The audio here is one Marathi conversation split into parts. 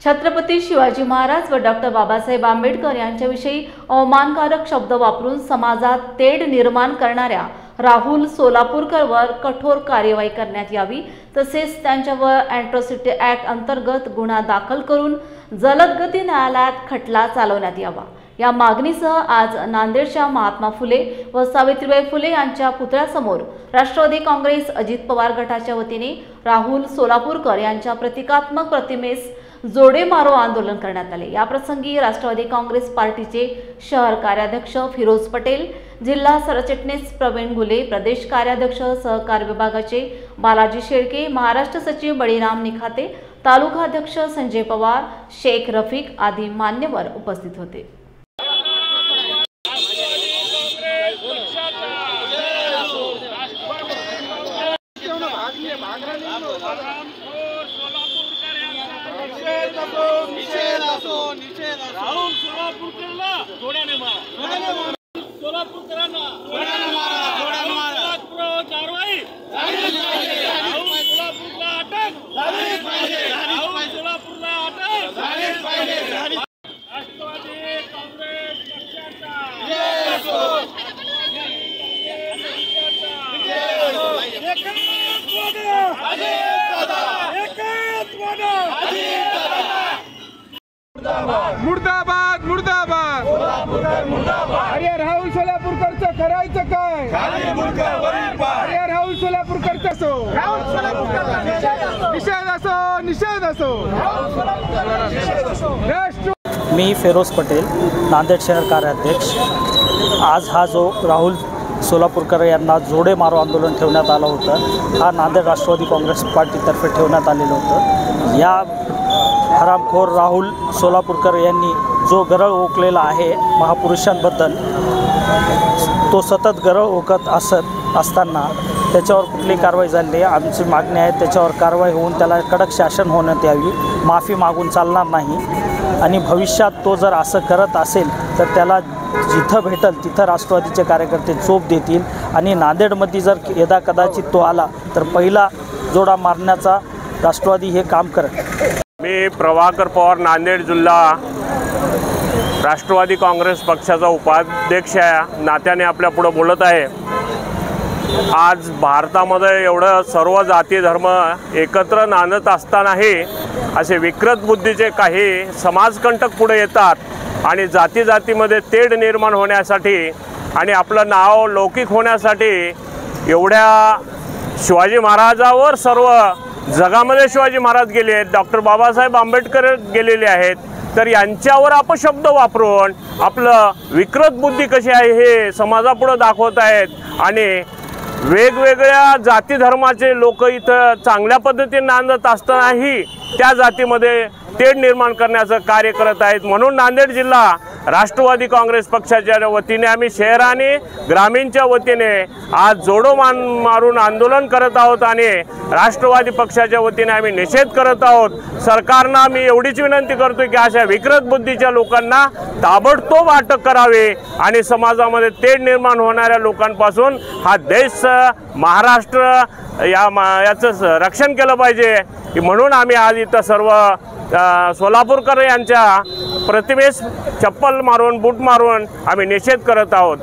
छत्रपती शिवाजी महाराज व डॉक्टर बाबासाहेब आंबेडकर यांच्याविषयी अवमानकारक शब्द वापरून समाजात तेढ निर्माण करणाऱ्या राहुल सोलापूरकरवर कठोर कार्यवाही करण्यात यावी, तसेच त्यांच्यावर अॅट्रॉसिटी ॲक्ट अंतर्गत गुन्हा दाखल करून जलदगती न्यायालयात खटला चालवण्यात यावा। या मागणीसह आज नांदेडच्या महात्मा फुले व सावित्रीबाई फुले यांच्या पुतळ्यासमोर राष्ट्रवादी काँग्रेस अजित पवार गटाच्या वतीने राहुल सोलापूरकर यांच्या प्रतिकात्मक प्रतिमेस जोडे मारो आंदोलन करण्यात आले। या प्रसंगी राष्ट्रवादी काँग्रेस पार्टीचे शहर कार्याध्यक्ष फिरोज पटेल, जिल्हा सरचिटणीस प्रवीण गुले, प्रदेश कार्याध्यक्ष सहकार विभागाचे बालाजी शेळके, महाराष्ट्र सचिव बळीराम निखाते, तालुका अध्यक्ष संजय पवार, शेख रफीक आदी मान्यवर उपस्थित होते। राहुल सोलापूरकरला जोड्याने मारा, सोलापूरकरांना जोड्याने मारा, सोलापूर कारवाई झालीच पाहिजे, राहुल सोलापूरला अटक झालीच पाहिजे, राहुल सोलापूरला अटक झालीच पाहिजे। राष्ट्रवादी काँग्रेस पक्षाचा जय असो, मुर्दाबाद मुर्दाबाद, अरे राहुल सोलापूरकरचं करायचं काय? अरे राहुल सोलापूरकरचं निषेध असो। मी फिरोज पटेल, नांदेड शहर कार्याध्यक्ष। आज हा जो राहुल सोलापूरकर यांना जोडे मारो आंदोलन ठेवण्यात आलं होतं, हा नांदेड राष्ट्रवादी काँग्रेस पार्टीतर्फे ठेवण्यात आलेलं होतं। या हरामखोर राहुल सोलापूरकर यांनी जो गरळ ओकलेला आहे महापुरुषांबद्दल, तो सतत गरळ ओकत असताना त्याच्यावर कुठली कारवाई झाली नाही। आमची मागणी आहे त्याच्यावर कारवाई होऊन त्याला कडक शासन होण्यात यावी, माफी मागून चालणार नाही। आणि भविष्यात तो जर असं करत असेल तर त्याला जिथं भेटल तिथं राष्ट्रवादीचे कार्यकर्ते चोप देतील आणि नांदेडमध्ये जर यदा कदाचित तो आला तर पहिला जोडा मारण्याचा राष्ट्रवादी हे काम करेल। मी प्रभाकर पवार, नांदेड जिल्हा राष्ट्रवादी काँग्रेस पक्षाचा उपाध्यक्ष या नात्याने आपल्या पुढे बोलत आहे। आज भारतामध्ये एवढं सर्व जाती धर्म एकत्र नांदत असतानाही असे विकृत बुद्धीचे काही समाजकंटक पुढे येतात आणि जाती जातीमध्ये तेढ निर्माण होण्यासाठी आणि आपलं नाव लौकिक होण्यासाठी एवढ्या शिवाजी महाराजावर सर्व जगामध्ये शिवाजी महाराज गेले आहेत, डॉक्टर बाबासाहेब आंबेडकर गेलेले आहेत, तर यांच्यावर अपशब्द वापरून आपलं विकृत बुद्धी कशी आहे हे समाजापुढे दाखवत आहेत आणि वेगवेगळ्या जाती धर्माचे लोक इथं चांगल्या पद्धतीने नांदत असतानाही त्या जातीमध्ये तेढ निर्माण करण्याचं कार्य करत आहेत। म्हणून नांदेड जिल्हा राष्ट्रवादी काँग्रेस पक्षाच्या वतीने आम्ही शहर आणि ग्रामीणच्या वतीने आज जोडो मारून आंदोलन करत आहोत आणि राष्ट्रवादी पक्षाच्या वतीने आम्ही निषेध करत आहोत। सरकारना मी एवढीच विनंती करतो की अशा विकृत बुद्धीच्या लोकांना ताबडतोब अटक करावी आणि समाजामध्ये तेढ निर्माण होणाऱ्या लोकांपासून हा देश महाराष्ट्र याचं रक्षण केलं पाहिजे। म्हणून आम्ही आज इथं सर्व सोलापूरकर यांच्या प्रतिमेस चप्पल मारून बूट मारून आम्ही निषेध करत आहोत।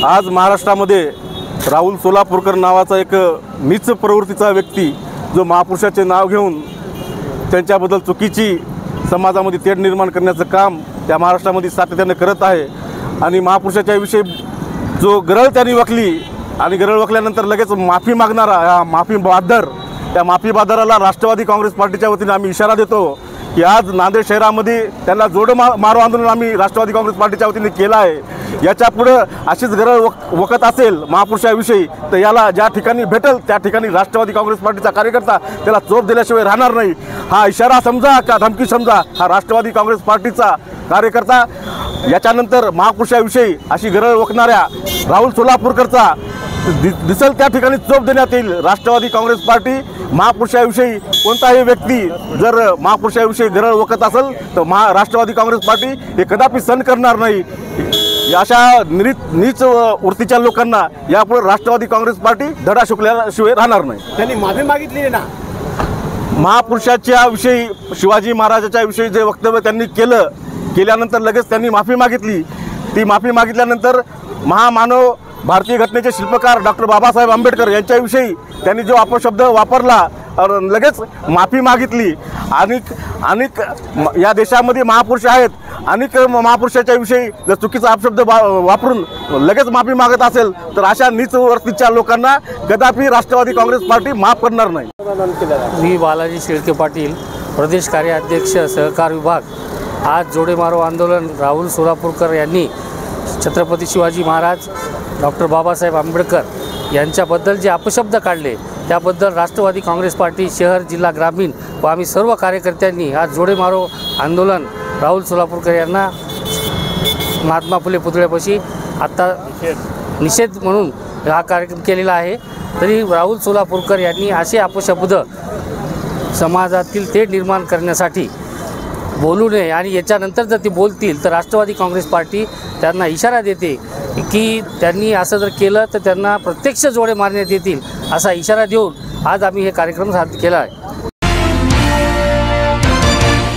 आज महाराष्ट्रामध्ये राहुल सोलापूरकर नावाचा एक नीच प्रवृत्तीचा व्यक्ती जो महापुरुषाचे नाव घेऊन त्यांच्याबद्दल चुकीची समाजामध्ये तेढ निर्माण करण्याचं काम त्या महाराष्ट्रामध्ये सातत्याने करत आहे आणि महापुरुषाच्या विषयी जो गरळ त्यांनी वकली आणि गरळ वकल्यानंतर लगेच माफी मागणारा हा माफी बादर, त्या माफी बादराला राष्ट्रवादी काँग्रेस पार्टीच्या वतीने आम्ही इशारा देतो की आज नांदेड शहरामध्ये त्यांना जोड मारो आंदोलन आम्ही राष्ट्रवादी काँग्रेस पार्टीच्या वतीने केलं आहे। याच्या पुढे अशीच गरळ वकत असेल महापुरुषाविषयी तर याला ज्या ठिकाणी भेटेल त्या ठिकाणी राष्ट्रवादी काँग्रेस पार्टीचा कार्यकर्ता त्याला चोप दिल्याशिवाय राहणार नाही। हा इशारा समजा का धमकी समजा, हा राष्ट्रवादी काँग्रेस पार्टीचा कार्यकर्ता याच्यानंतर महापुरुषाविषयी अशी गरळ वकणाऱ्या राहुल सोलापूरकरचा दिसेल त्या ठिकाणी चोप देण्यात येईल। राष्ट्रवादी काँग्रेस पार्टी महापुरुषाविषयी कोणताही व्यक्ती जर महापुरुषाविषयी गरळ वकत असेल तर राष्ट्रवादी काँग्रेस पार्टी हे कदापि सहन करणार नाही। अशा नीच वृत्तीच्या लोकांना यापुढे राष्ट्रवादी काँग्रेस पार्टी धडा शिकल्याशिवाय राहणार नाही। त्यांनी माफी मागितली ना, महापुरुषाच्या विषयी, शिवाजी महाराजाच्या विषयी जे वक्तव्य त्यांनी केल्यानंतर लगेच त्यांनी माफी मागितली. ती माफी मागितल्यानंतर महामानव, भारतीय घटनेचे शिल्पकार डॉक्टर बाबासाहेब आंबेडकर यांच्याविषयी त्यांनी जो अपशब्द वापरला, लगेच माफी मागितली. आणि या देशामध्ये महापुरुष आहेत, अनेक महापुरुषाच्या विषयी जर चुकीचा अपशब्द वापरून लगेच माफी मागत असेल तर अशा नीच वृत्तीच्या लोकांना कदापि राष्ट्रवादी काँग्रेस पार्टी माफ करणार नाही. मी बालाजी शेळके पाटील, प्रदेश कार्याध्यक्ष सहकार विभाग. आज जोडे मारो आंदोलन राहुल सोलापूरकर यांनी छत्रपती शिवाजी महाराज, डॉक्टर बाबासाहेब आंबेडकर यांच्याबद्दल जे अपशब्द काढले त्याबद्दल राष्ट्रवादी काँग्रेस पार्टी शहर, जिल्हा, ग्रामीण व आम्ही सर्व कार्यकर्त्यांनी आज जोडे मारो आंदोलन राहुल सोलापूरकर यांना महात्मा फुले पुतळ्यापाशी आत्ता निषेध म्हणून हा कार्यक्रम केलेला आहे. तरी राहुल सोलापूरकर यांनी असे अपशब्द समाजातील तेढ निर्माण करण्यासाठी बोलू नये आणि याच्यानंतर जर ते बोलतील तर राष्ट्रवादी काँग्रेस पार्टी त्यांना इशारा देते की त्यांनी असं जर केलं तर त्यांना प्रत्यक्ष जोडे मारण्यात येतील असा इशारा देऊन आज आम्ही हे कार्यक्रम साध्य केला आहे.